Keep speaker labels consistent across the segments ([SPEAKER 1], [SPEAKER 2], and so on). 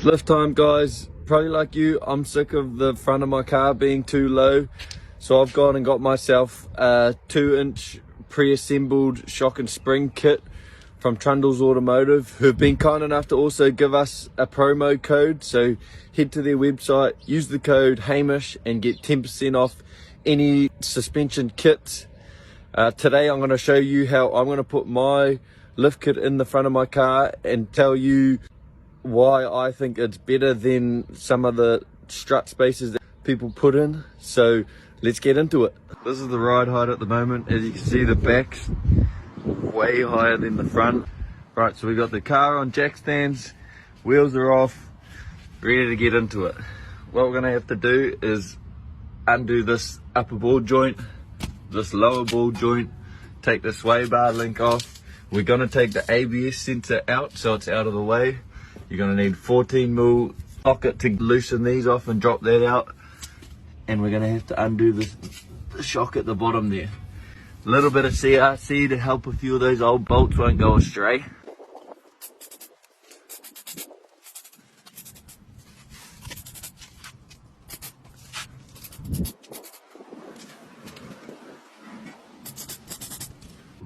[SPEAKER 1] Lift time, guys. Probably like you, I'm sick of the front of my car being too low, so I've gone and got myself a 2-inch pre-assembled shock and spring kit from Trundle's Automotive, who've been kind enough to also give us a promo code. So head to their website, use the code Hamish and get 10% off any suspension kits. Today I'm going to show you how I'm going to put my lift kit in the front of my car and tell you why I think it's better than some of the strut spaces that people put in. So let's get into it. This is the ride height at the moment. As you can see, the back's way higher than the front. Right, so we got the car on jack stands, wheels are off, ready to get into it. What we're going to have to do is undo this upper ball joint, this lower ball joint, take the sway bar link off. We're going to take the ABS sensor out so it's out of the way. You're going to need 14mm socket to loosen these off and drop that out. And we're going to have to undo the shock at the bottom there. A little bit of CRC to help a few of those old bolts won't go astray.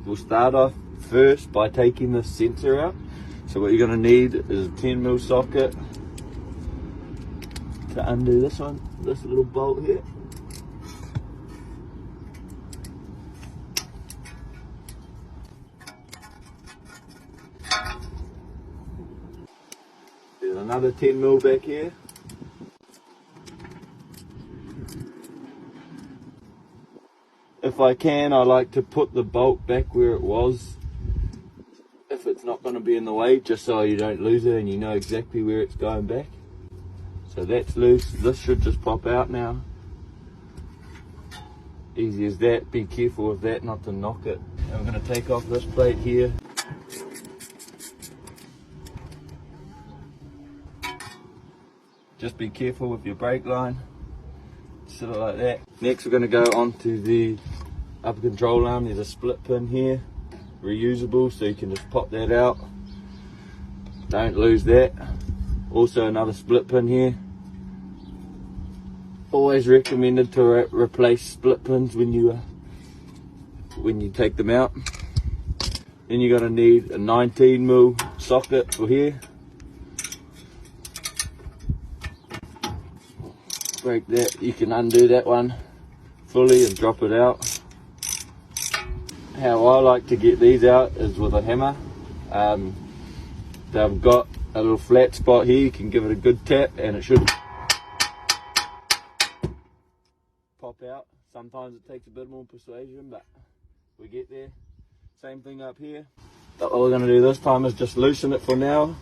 [SPEAKER 1] We'll start off first by taking the sensor out. So what you're going to need is a 10mm socket to undo this one, this little bolt here. There's another 10mm back here. If I can, I like to put the bolt back where it was, if it's not going to be in the way, just so you don't lose it and you know exactly where it's going back. So that's loose. This should just pop out now. Easy as that. Be careful with that not to knock it. And we're going to take off this plate here. Just be careful with your brake line. Sit it like that. Next we're going to go onto the upper control arm. There's a split pin here, reusable, so you can just pop that out. Don't lose that. Also another split pin here. Always recommended to replace split pins when you take them out. Then you're going to need a 19mm socket for here. Break that. You can undo that one fully and drop it out. How I like to get these out is with a hammer. They've got a little flat spot here. You can give it a good tap and it should pop out. Sometimes it takes a bit more persuasion, but we get there. Same thing up here. But what we're going to do this time is just loosen it for now.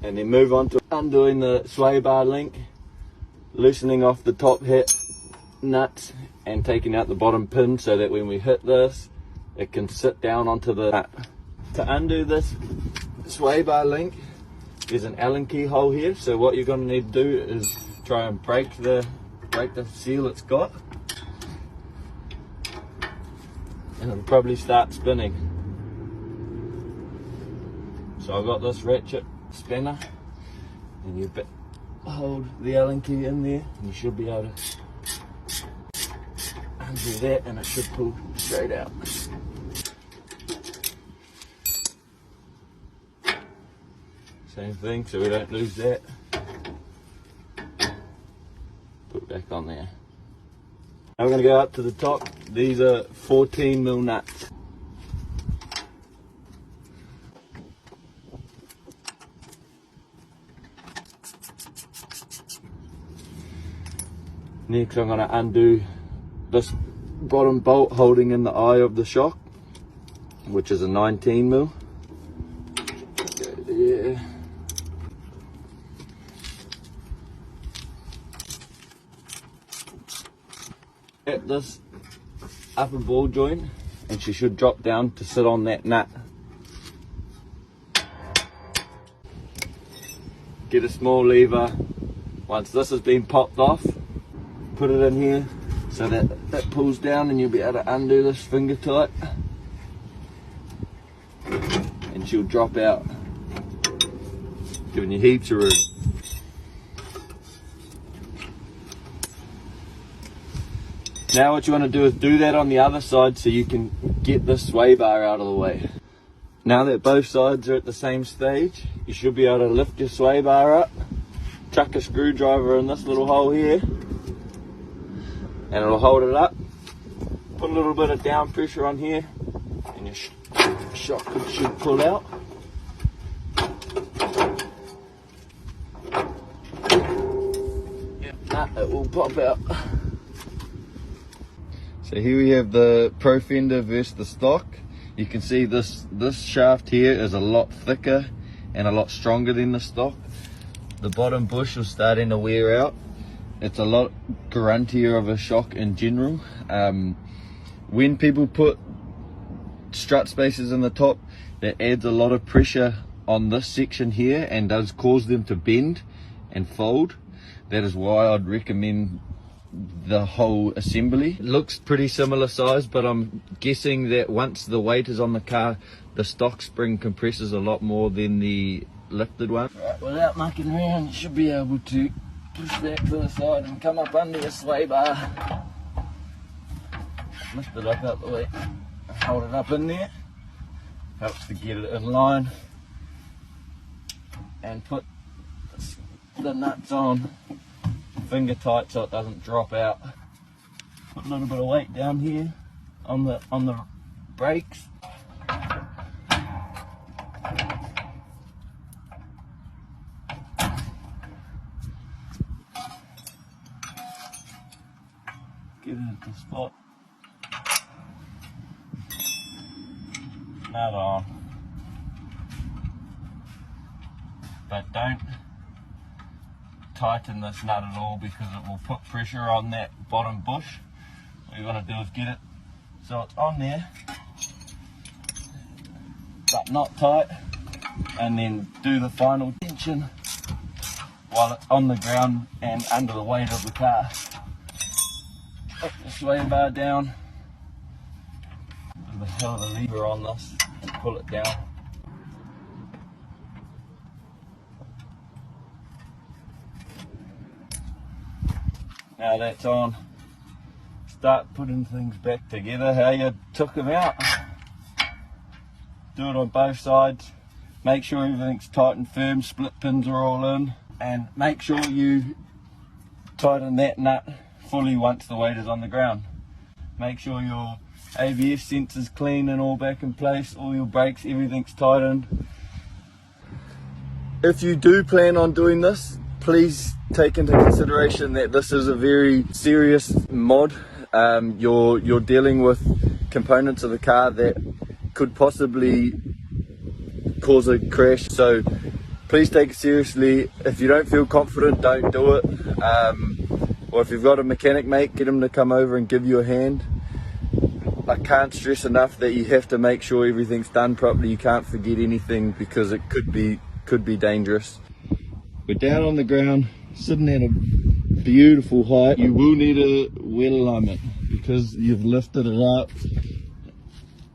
[SPEAKER 1] And then move on to undoing the sway bar link, loosening off the top hat nuts and taking out the bottom pin so that when we hit this, it can sit down onto the nut. To undo this sway bar link, there's an Allen key hole here. So what you're going to need to do is try and break the seal it's got, and it'll probably start spinning. So I've got this ratchet spinner, and you hold the Allen key in there and you should be able to undo that and it should pull straight out. Same thing, so we don't lose that. Put it back on there. Now we're going to go up to the top. These are 14mm nuts. Next I'm going to undo this bottom bolt holding in the eye of the shock, which is a 19mm. Go there. At this upper ball joint, and she should drop down to sit on that nut. Get a small lever. Once this has been popped off, put it in here, so that pulls down and you'll be able to undo this finger tight and she'll drop out, giving you heaps of room. Now what you want to do is do that on the other side so you can get this sway bar out of the way. Now that both sides are at the same stage, you should be able to lift your sway bar up, chuck a screwdriver in this little hole here, and it'll hold it up. Put a little bit of down pressure on here, and your shock should pull out. It will pop out. So here we have the Pro Fender versus the stock. You can see this shaft here is a lot thicker and a lot stronger than the stock. The bottom bush is starting to wear out. It's a lot gruntier of a shock in general. When people put strut spacers in the top, that adds a lot of pressure on this section here and does cause them to bend and fold. That is why I'd recommend the whole assembly. It looks pretty similar size, but I'm guessing that once the weight is on the car, the stock spring compresses a lot more than the lifted one. Right, without mucking around, you should be able to push that to the side and come up under your sway bar. Lift it up out the way, hold it up in there. Helps to get it in line. And put the nuts on finger tight so it doesn't drop out. Put a little bit of weight down here on the brakes. Get it at the spot. Nut on. But don't tighten this nut at all because it will put pressure on that bottom bush. What you want to do is get it so it's on there but not tight, and then do the final tension while it's on the ground and under the weight of the car. Put the sway bar down. There's a hell of a lever on this to pull it down. Now that's on, start putting things back together how you took them out. Do it on both sides, make sure everything's tight and firm, split pins are all in, and make sure you tighten that nut fully once the weight is on the ground. Make sure your ABS sensor's clean and all back in place, all your brakes, everything's tightened. If you do plan on doing this, please take into consideration that this is a very serious mod. You're dealing with components of the car that could possibly cause a crash, so please take it seriously. If you don't feel confident, don't do it. Or if you've got a mechanic mate, get him to come over and give you a hand. I can't stress enough that you have to make sure everything's done properly. You can't forget anything because it could be dangerous. We're down on the ground, sitting at a beautiful height. You will need a wheel alignment because you've lifted it up.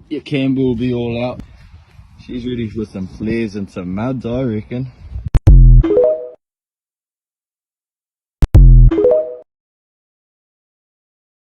[SPEAKER 1] Your camber will be all out. She's ready for some flares and some muds, I reckon.